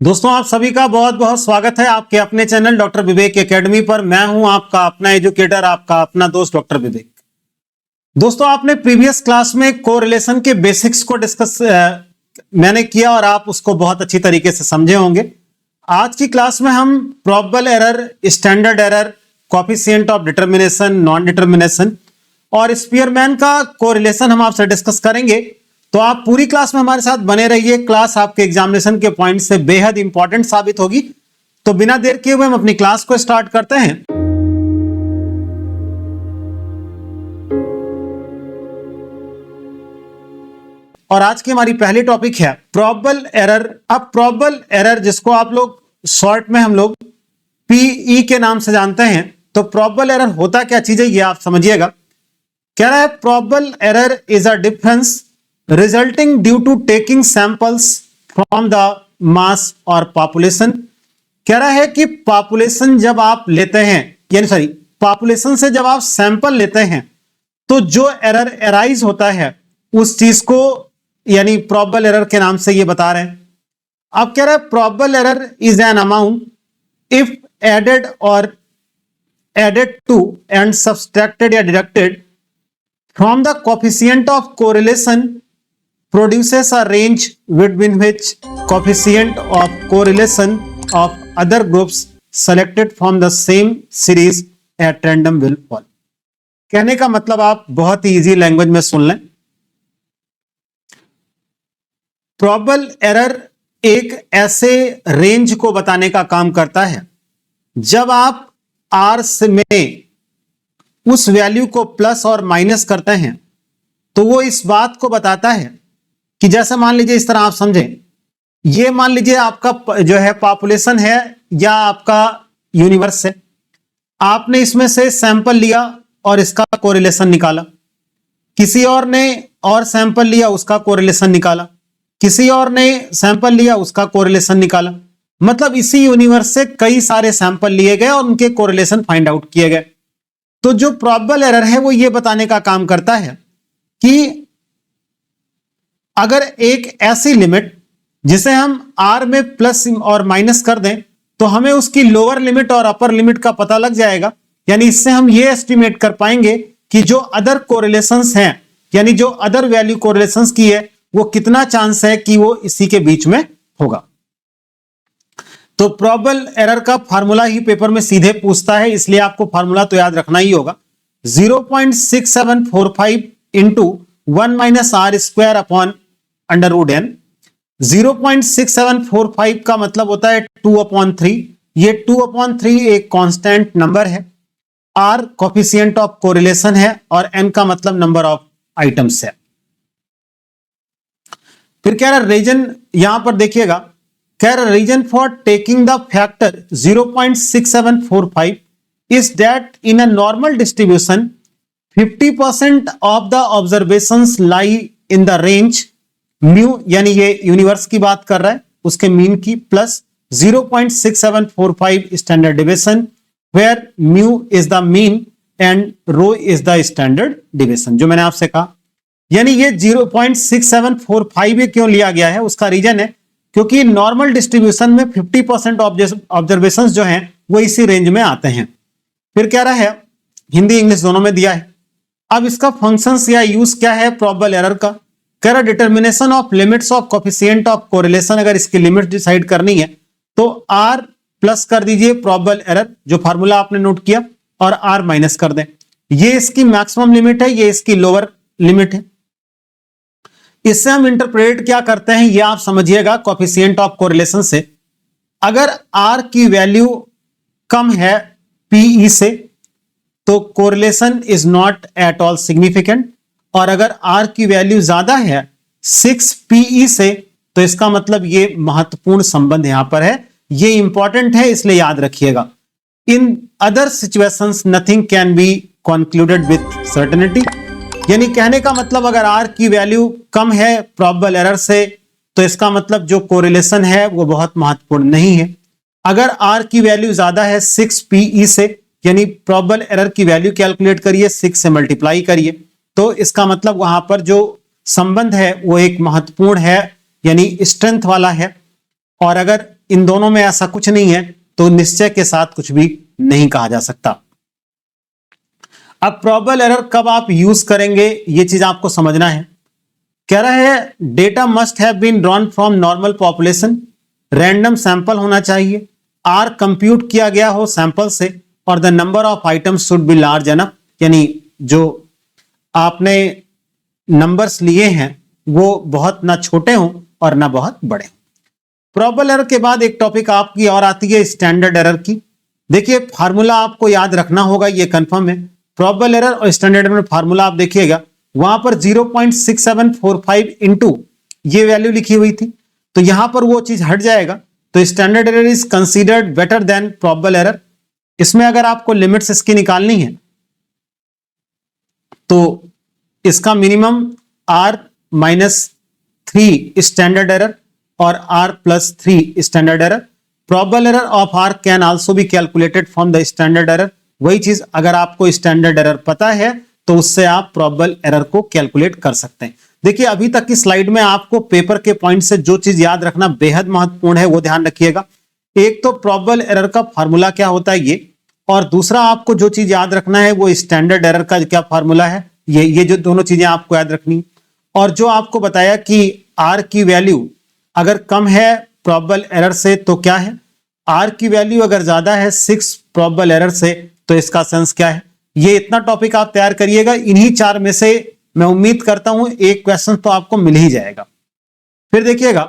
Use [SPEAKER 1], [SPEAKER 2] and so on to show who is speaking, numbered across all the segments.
[SPEAKER 1] दोस्तों आप सभी का बहुत बहुत स्वागत है आपके अपने चैनल डॉक्टर विवेक एकेडमी पर। मैं हूं आपका अपना एजुकेटर, आपका अपना दोस्त डॉक्टर विवेक। दोस्तों आपने प्रीवियस क्लास में कोरिलेशन के बेसिक्स को डिस्कस मैंने किया और आप उसको बहुत अच्छी तरीके से समझे होंगे। आज की क्लास में हम probable error, standard error, coefficient of determination, non determination और स्पीयरमैन का कोरिलेशन हम आपसे डिस्कस करेंगे। तो आप पूरी क्लास में हमारे साथ बने रहिए। क्लास आपके एग्जामिनेशन के पॉइंट से बेहद इंपॉर्टेंट साबित होगी। तो बिना देर किए हुए हम अपनी क्लास को स्टार्ट करते हैं। और आज की हमारी पहली टॉपिक है प्रोबेबल एरर। अब प्रोबेबल एरर, जिसको आप लोग शॉर्ट में हम लोग पीई के नाम से जानते हैं, तो प्रोबेबल एरर होता क्या चीज है ये आप समझिएगा। कह रहा है probable error is a difference resulting due to taking samples from the mass or population। कह रहा है कि पॉपुलेशन जब आप लेते हैं, यानी पॉपुलेशन से जब आप सैंपल लेते हैं तो जो एरर एराइज होता है उस चीज को यानी प्रोबेबल एरर के नाम से ये बता रहे हैं। अब कह रहा है probable error is an amount if added to and subtracted या deducted from the coefficient of correlation produces a range between which coefficient of correlation of other groups selected from the same series at random will fall। कहने का मतलब आप बहुत ही easy language में सुन लें। Probable error एक ऐसे रेंज को बताने का काम करता है जब आप आर में उस वैल्यू को प्लस और माइनस करते हैं तो वो इस बात को बताता है कि जैसे मान लीजिए, इस तरह आप समझें, ये मान लीजिए आपका जो है पॉपुलेशन है या आपका यूनिवर्स है। आपने इसमें से सैंपल लिया और इसका कोरिलेशन निकाला, किसी और ने और सैंपल लिया उसका कोरिलेशन निकाला, किसी और ने सैंपल लिया उसका कोरिलेशन निकाला। मतलब इसी यूनिवर्स से कई सारे सैंपल लिए गए और उनके कोरिलेशन फाइंड आउट किए गए। तो जो प्रोबेबल एरर है वो ये बताने का काम करता है कि अगर एक ऐसी लिमिट जिसे हम आर में प्लस और माइनस कर दें तो हमें उसकी लोअर लिमिट और अपर लिमिट का पता लग जाएगा। यानी इससे हम ये एस्टिमेट कर पाएंगे कि जो अदर कोरिलेशंस हैं, यानी जो अदर वैल्यू कोरिलेशंस की है, वो कितना चांस है कि वो इसी के बीच में होगा। तो प्रोबेबल एरर का फार्मूला ही पेपर में सीधे पूछता है, इसलिए आपको फार्मूला तो याद रखना ही होगा। 0.6745 into 1 minus R square upon under root N. 0.6745 का मतलब होता है 2/3। ये 2/3 एक कांस्टेंट नंबर है, आर कोएफिशिएंट ऑफ कोरिलेशन है और एन का मतलब नंबर ऑफ आइटम्स है। फिर कह रहा रीजन, यहां पर देखिएगा, कह रहा reason for taking the factor 0.6745 is that in a normal distribution 50% of the observations lie in the range mu, यानी ये यूनिवर्स की बात कर रहा है, उसके मीन की, plus 0.6745 standard deviation where mu is the mean and rho is the standard deviation। जो मैंने आपसे कहा, यानी ये 0.6745 ये क्यों लिया गया है, उसका रीजन है क्योंकि नॉर्मल डिस्ट्रीब्यूशन में 50% ऑब्जर्वेशंस जो हैं वो इसी रेंज में आते हैं। फिर कह रहा है, हिंदी इंग्लिश दोनों में दिया है। अब इसका फंक्शंस या यूज क्या है प्रोबेबल एरर का। कह रहा determination of limits of coefficient of correlation, अगर इसकी लिमिट डिसाइड करनी है तो आर प्लस कर दीजिए प्रोबेबल एरर, जो फार्मूला आपने नोट किया, और आर माइनस कर दें। ये इसकी मैक्सिमम लिमिट है, ये इसकी लोअर लिमिट है। इससे हम इंटरप्रेट क्या करते हैं ये आप समझिएगा कोएफिशिएंट ऑफ कोरिलेशन से। अगर आर की वैल्यू कम है पीई से तो correlation is not at all significant, और अगर आर की वैल्यू ज्यादा है 6 पीई से तो इसका मतलब ये महत्वपूर्ण संबंध यहां पर है, ये इंपॉर्टेंट है, इसलिए याद रखिएगा। In other situations nothing can be concluded with certainty. यानी कहने का मतलब अगर आर की वैल्यू कम है प्रोबेबल एरर से तो इसका मतलब जो कोरिलेशन है वो बहुत महत्वपूर्ण नहीं है। अगर आर की वैल्यू ज्यादा है 6 पीई से, यानी प्रोबेबल एरर की वैल्यू कैलकुलेट करिए, 6 से मल्टीप्लाई करिए, तो इसका मतलब वहां पर जो संबंध है वो एक महत्वपूर्ण है, यानी स्ट्रेंथ वाला है। और अगर इन दोनों में ऐसा कुछ नहीं है, तो निश्चय के साथ कुछ भी नहीं कहा जा सकता। अब प्रोबेबल एरर कब आप यूज करेंगे, ये चीज आपको समझना है। कह रहा है data must have been drawn from normal population, random sample होना चाहिए, आर कंप्यूट किया गया हो सैंपल से, और the number of items should be large enough, यानी जो आपने नंबर्स लिए हैं वो बहुत ना छोटे हों और ना बहुत बड़े हों। प्रोबेबल एरर के बाद एक टॉपिक आपकी और आती है स्टैंडर्ड एरर की। देखिए फार्मूला आपको याद रखना होगा, ये कंफर्म है। प्रोबेबल एरर और स्टैंडर्ड एरर में फार्मूला आप देखिएगा, वहां पर 0.6745 इंटू ये वैल्यू लिखी हुई थी, तो यहां पर वो चीज हट जाएगा, तो standard error is considered better than probable error. इसमें अगर आपको लिमिट्स इसकी निकालनी है तो इसका मिनिमम R-3 स्टैंडर्ड एरर और R+3 standard error. Probable error of R can also be calculated from the standard error. वही चीज अगर आपको स्टैंडर्ड एरर पता है तो उससे आप प्रोबेबल एरर को कैलकुलेट कर सकते हैं। देखिए अभी तक की स्लाइड में आपको पेपर के पॉइंट से जो चीज याद रखना बेहद महत्वपूर्ण है वो ध्यान रखिएगा। एक तो प्रोबेबल एरर का फार्मूला क्या होता है ये, और दूसरा आपको जो चीज याद रखना है वो स्टैंडर्ड एरर का क्या फार्मूला है, ये जो दोनों चीजें आपको याद रखनी। और जो आपको बताया कि आर की वैल्यू अगर कम है प्रोबेबल एरर से तो क्या है, आर की वैल्यू अगर ज्यादा है 6 प्रोबेबल एरर से तो इसका सेंस क्या है। ये इतना टॉपिक आप तैयार करिएगा, इन्हीं 4 में से मैं उम्मीद करता हूं एक क्वेश्चन तो आपको मिल ही जाएगा। फिर देखिएगा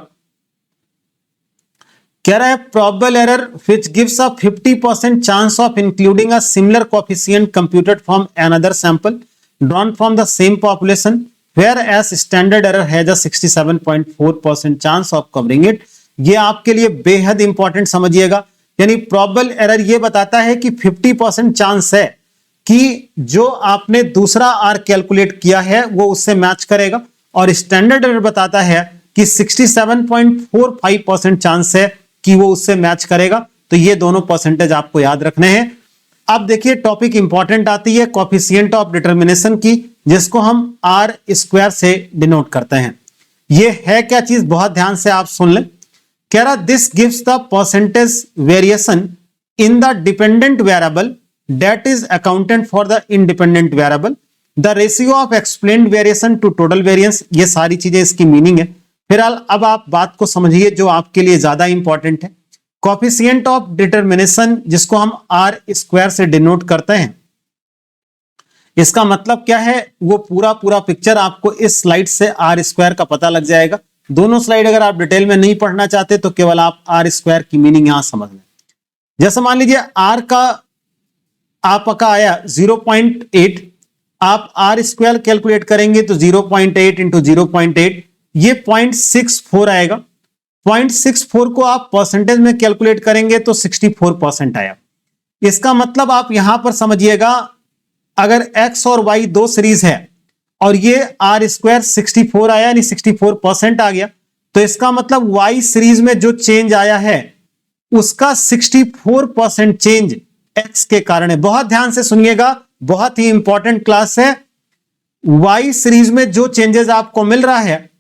[SPEAKER 1] कह रहा है probable error which gives a 50% chance of including a similar coefficient computed from another sample drawn from the same population whereas standard error has a 67.4% chance of covering it. ये आपके लिए बेहद इंपॉर्टेंट समझिएगा, यानी probable error ये बताता है कि 50% चांस है कि जो आपने दूसरा आर कैलकुलेट किया है वो उससे मैच करेगा, और स्टैंडर्ड एरर बताता है कि 67.45% चांस है कि वो उससे मैच करेगा। तो ये दोनों परसेंटेज आपको याद रखने हैं। अब देखिए टॉपिक इंपॉर्टेंट आती है कोएफिशिएंट ऑफ डिटरमिनेशन की, जिसको हम आर स्क्वायर से डिनोट करते हैं। ये है क्या चीज, बहुत ध्यान से आप सुन लें। कह रहा this gives the percentage variation in the dependent variable that is accounted for the independent variable, the ratio of explained variation to total variance। ये सारी चीजें इसकी मीनिंग है। फिलहाल अब आप बात को समझिए जो आपके लिए ज्यादा इंपॉर्टेंट है। कोएफिशिएंट ऑफ डिटरमिनेशन जिसको हम आर स्क्वायर से डिनोट करते हैं, इसका मतलब क्या है वो पूरा पिक्चर आपको इस स्लाइड से आर स्क्वायर का पता लग जाएगा। दोनों स्लाइड अगर आप डिटेल में नहीं पढ़ना चाहते तो केवल आप आर स्क्वायर की मीनिंग यहां समझ लें। जैसे मान लीजिए आर का आपका आया 0.8, आप आर स्क्वायर कैलकुलेट करेंगे तो 0.8 इंटू 0.8 ये 0.64 आएगा। 0.64 को आप परसेंटेज में कैलकुलेट करेंगे तो 64% आया। इसका मतलब आप यहां पर समझिएगा अगर x और y दो सीरीज है और ये आर स्क्वायर 64 आया यानी 64% आ गया, तो इसका मतलब y सीरीज में जो चेंज आया है उसका 64% चेंज x के कारण है। बहुत ध्यान से सुनिएगा, बहुत ही इंपॉर्टेंट क्लास है। y सीरीज में जो चेंजेस आपको मिल रहा है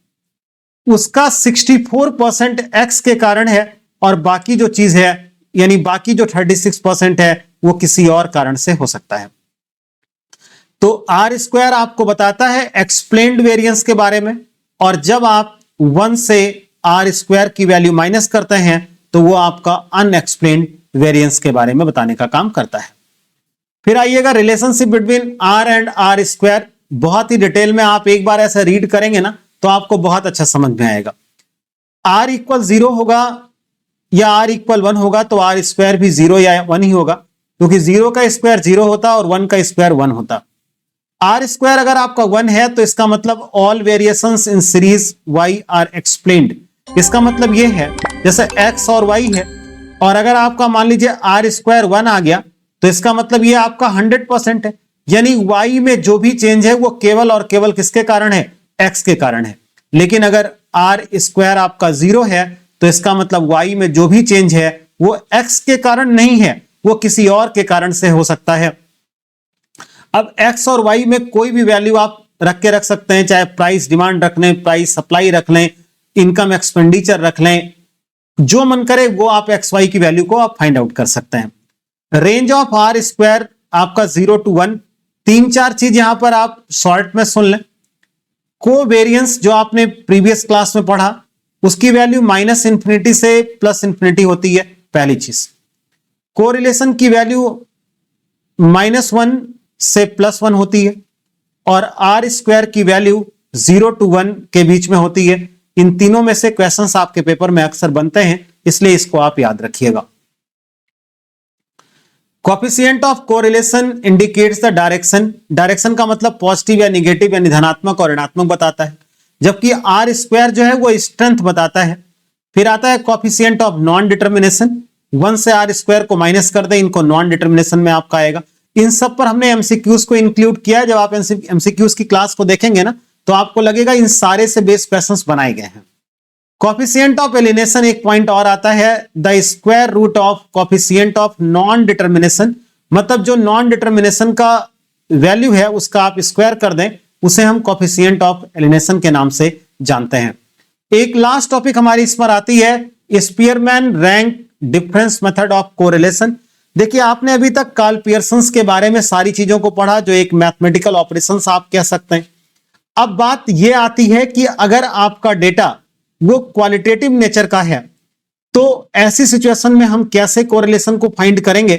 [SPEAKER 1] उसका 64% x के कारण है, और बाकी जो चीज है यानी बाकी जो 36% है वो किसी और कारण से हो सकता है। तो आर स्क्वायर आपको बताता है एक्सप्लेन्ड वेरिएंस के बारे में, और जब आप 1 से आर स्क्वायर की वैल्यू माइनस करते हैं तो वो आपका अनएक्सप्लेन्ड वेरिएंस के बारे में बताने का काम करता है। फिर आइएगा relationship between R and R square. बहुत ही डिटेल में आप एक बार ऐसा रीड करेंगे ना तो आपको बहुत अच्छा समझ में आएगा। आर इक्वल 0 होगा या आर इक्वल 1 होगा तो आर स्क्वायर भी 0 या 1 ही होगा, क्योंकि 0 का स्क्वायर 0 होता और 1 का स्क्वायर 1 होता। आर स्क्वायर अगर आपका 1 है तो इसका मतलब all variations in series Y are explained. इसका मतलब यह है जैसे एक्स और वाई है, और अगर आपका मान लीजिए आर स्क्वायर 1 आ गया तो इसका मतलब ये आपका 100% है, यानी y में जो भी चेंज है वो केवल और केवल किसके कारण है, x के कारण है। लेकिन अगर आर स्क्वायर आपका 0 है तो इसका मतलब y में जो भी चेंज है वो x के कारण नहीं है, वो किसी और के कारण से हो सकता है। अब x और y में कोई भी वैल्यू आप रख सकते हैं, चाहे प्राइस डिमांड रख लें, प्राइस सप्लाई रख लें, इनकम एक्सपेंडिचर रख लें, जो मन करे वो आप एक्स वाई की वैल्यू को आप फाइंड आउट कर सकते हैं। रेंज ऑफ आर स्क्वायर आपका 0 to 1, 3-4 चीज यहां पर आप शॉर्ट में सुन लें। कोवेरियंस जो आपने प्रीवियस क्लास में पढ़ा, उसकी वैल्यू -∞ से +∞ होती है, पहली चीज। कोरिलेशन की वैल्यू -1 से +1 होती है, और आर स्क्वायर की वैल्यू 0 to 1 के बीच में होती है। इन तीनों में से क्वेश्चंस आपके पेपर में अक्सर बनते हैं, इसलिए इसको आप याद रखिएगा। Coefficient of correlation indicates the direction. Direction का मतलब पॉजिटिव या निगेटिव यानी धनात्मक और ऋणात्मक बताता है, जबकि आर स्क्वायर जो है वो स्ट्रेंथ बताता है। फिर आता है कोएफिशिएंट ऑफ नॉन डिटर्मिनेशन। 1 से आर स्क्वायर को माइनस कर दें, इनको नॉन डिटर्मिनेशन में आपका आएगा। इन सब पर हमने एमसीक्यूज को इंक्लूड किया है। जब आप एमसीक्यूज की क्लास को देखेंगे ना, तो आपको लगेगा इन सारे से बेस क्वेश्चंस बनाए गए हैं। कोएफिशिएंट ऑफ एलिनेशन एक पॉइंट और आता है, the square root of coefficient of non determination. मतलब जो नॉन डिटर्मिनेशन का वैल्यू है उसका आप स्क्वायर कर दें, उसे हम कोएफिशिएंट ऑफ एलिनेशन के नाम से जानते हैं। एक लास्ट टॉपिक हमारी इस पर आती है, Spearman rank difference method of correlation. देखिए, आपने अभी तक कार्ल पियर्सन के बारे में सारी चीजों को पढ़ा, जो एक मैथमेटिकल ऑपरेशंस आप कह सकते हैं। अब बात यह आती है कि अगर आपका डेटा वो क्वालिटेटिव नेचर का है, तो ऐसी सिचुएशन में हम कैसे कोरिलेशन को फाइंड करेंगे?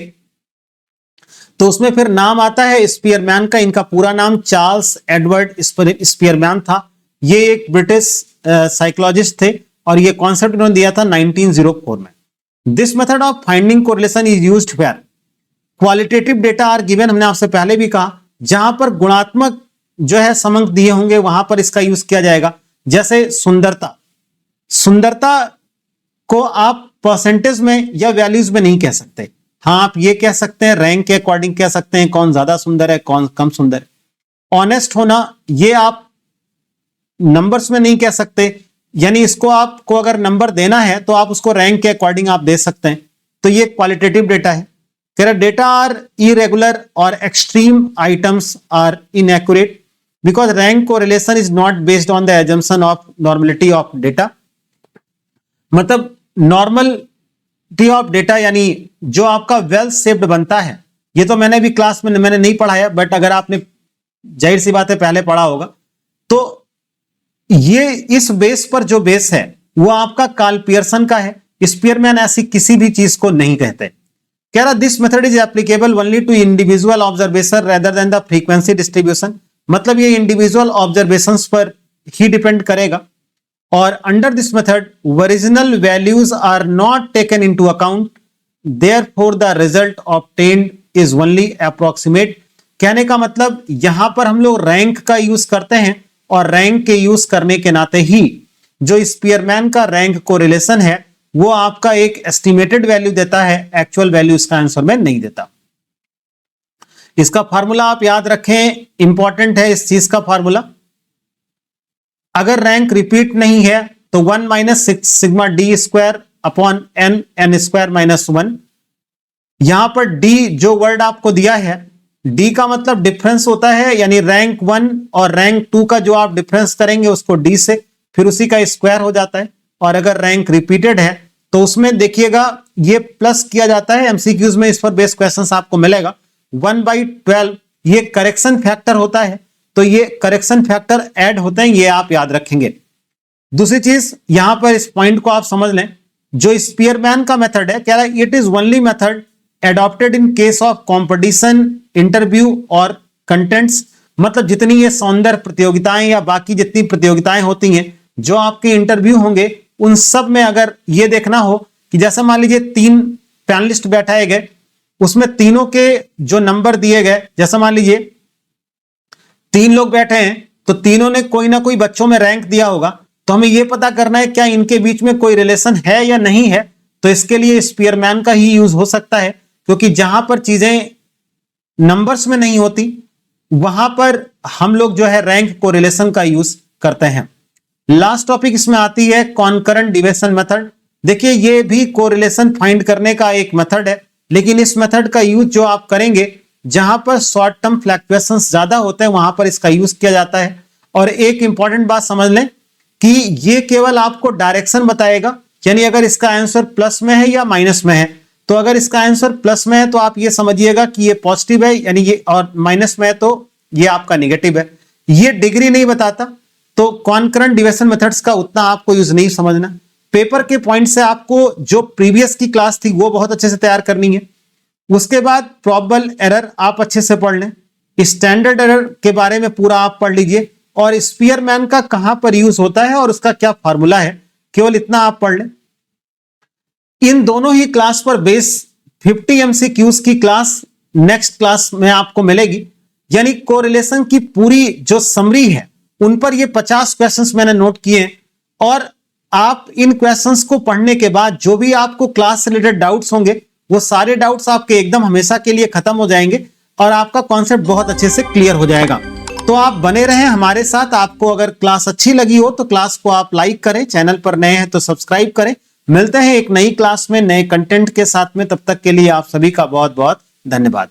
[SPEAKER 1] तो उसमें फिर नाम आता है स्पीयरमैन का। इनका पूरा नाम चार्ल्स एडवर्ड स्पीयरमैन था। ये एक ब्रिटिश साइकोलॉजिस्ट थे, और ये कॉन्सेप्ट उन्होंने दिया था 1904 में। This method of finding correlation is used where qualitative data are given. हमने आपसे पहले भी कहा, जहां पर गुणात्मक जो है समंक दिए होंगे वहां पर इसका यूज किया जाएगा। जैसे सुंदरता, सुंदरता को आप परसेंटेज में या वैल्यूज में नहीं कह सकते। हाँ, आप ये कह सकते हैं रैंक के अकॉर्डिंग कह सकते हैं, कौन ज्यादा सुंदर है कौन कम सुंदर है। ऑनेस्ट होना, ये आप नंबर्स में नहीं कह सकते, यानी इसको आपको अगर नंबर देना है तो आप उसको रैंक के अकॉर्डिंग आप दे सकते हैं। तो ये क्वालिटेटिव डेटा है। कह रहा डेटा आर इरेगुलर और extreme items are inaccurate because rank correlation is not based on the assumption of normality of data. मतलब नॉर्मलिटी ऑफ डेटा यानी जो आपका वेल शेप्ड बनता है, ये तो मैंने भी क्लास में मैंने नहीं पढ़ाया, बट अगर आपने जाहिर सी बात है पहले पढ़ा होगा, तो ये इस बेस पर जो बेस है वो आपका कार्ल पियर्सन का है। स्पीयरमैन ऐसी किसी भी चीज को नहीं कहते। कह रहा this method is applicable only to individual observation rather than the frequency distribution. मतलब ये इंडिविजुअल ऑब्जर्वेशंस पर ही डिपेंड करेगा। और under this method original values are not taken into account, therefore the result obtained is only approximate. कहने का मतलब यहां पर हम लोग रैंक का यूज करते हैं, और रैंक के यूज करने के नाते ही जो स्पीयरमैन का रैंक कोरिलेशन है वो आपका एक एस्टिमेटेड वैल्यू देता है, एक्चुअल वैल्यू इसका आंसर में नहीं देता। इसका फार्मूला आप याद रखें, इंपॉर्टेंट है इस चीज का फार्मूला। अगर रैंक रिपीट नहीं है तो 1 minus sigma D square upon N, N square minus 1। यहां पर डी जो वर्ड आपको दिया है, डी का मतलब डिफरेंस होता है, यानी रैंक 1 और रैंक 2 का जो आप डिफरेंस करेंगे उसको डी से, फिर उसी का स्क्वायर हो जाता है। और अगर रैंक रिपीटेड है तो उसमें देखिएगा ये प्लस किया जाता है। एमसीक्यूज में इस पर बेस्ड क्वेश्चंस आपको मिलेगा। 1/12 ये करेक्शन फैक्टर होता है, तो ये करेक्शन फैक्टर ऐड होते हैं, ये आप याद रखेंगे। दूसरी चीज यहां पर इस पॉइंट को आप समझ लें, जो स्पीयरमैन का मेथड है, कह रहा है it is only method adopted in case of competition, interview और कंटेंट्स। मतलब जितनी ये सौंदर्य प्रतियोगिताएं या बाकी जितनी प्रतियोगिताएं होती हैं, जो आपके इंटरव्यू होंगे, उन सब में अगर ये देखना हो कि जैसे मान लीजिए 3 पैनलिस्ट बैठाए गए, उसमें तीनों के जो नंबर दिए गए, जैसे मान लीजिए 3 लोग बैठे हैं तो तीनों ने कोई ना कोई बच्चों में रैंक दिया होगा, तो हमें यह पता करना है क्या इनके बीच में कोई रिलेशन है या नहीं है। तो इसके लिए स्पीयरमैन का ही यूज हो सकता है, क्योंकि जहां पर चीजें नंबर्स में नहीं होती वहां पर हम लोग जो है रैंक कोरिलेशन का यूज करते हैं। लास्ट टॉपिक इसमें आती है कॉन्करेंट डिविजन मेथड। देखिए ये भी कोरिलेशन फाइंड करने का एक मेथड है, लेकिन इस मेथड का यूज जो आप करेंगे जहां पर शॉर्ट टर्म फ्लक्चुएशंस ज्यादा होते हैं वहां पर इसका यूज किया जाता है। और एक इंपॉर्टेंट बात समझ लें कि ये केवल आपको डायरेक्शन बताएगा, यानी अगर इसका आंसर प्लस में है या माइनस में है, तो अगर इसका आंसर प्लस में है तो आप ये समझिएगा कि ये पॉजिटिव है, यानी ये, और माइनस में है तो ये आपका निगेटिव है। ये डिग्री नहीं बताता, तो कॉन्करेंट डिविजन मेथड्स का उतना आपको यूज नहीं समझना। पेपर के पॉइंट से आपको जो प्रीवियस की क्लास थी वो बहुत अच्छे से तैयार करनी है। उसके बाद प्रोबेबल एरर आप अच्छे से पढ़ लें, स्टैंडर्ड एरर के बारे में पूरा आप पढ़ लीजिए, और स्पीयरमैन का कहां पर यूज होता है और उसका क्या फॉर्मूला है, केवल इतना आप पढ़ लें। इन दोनों ही क्लास पर बेस 50 MCQs की क्लास नेक्स्ट क्लास में आपको मिलेगी, यानी कोरिलेशन की पूरी जो समरी है उन पर ये 50 क्वेश्चंस मैंने नोट किए, और आप इन क्वेश्चंस को पढ़ने के बाद जो भी आपको क्लास से रिलेटेड डाउट्स होंगे वो सारे डाउट्स आपके एकदम हमेशा के लिए खत्म हो जाएंगे और आपका कॉन्सेप्ट बहुत अच्छे से क्लियर हो जाएगा। तो आप बने रहें हमारे साथ। आपको अगर क्लास अच्छी लगी हो तो क्लास को आप लाइक करें, चैनल पर नए हैं तो सब्सक्राइब करें। मिलते हैं एक नई क्लास में नए कंटेंट के साथ में, तब तक के लिए आप सभी का बहुत बहुत धन्यवाद।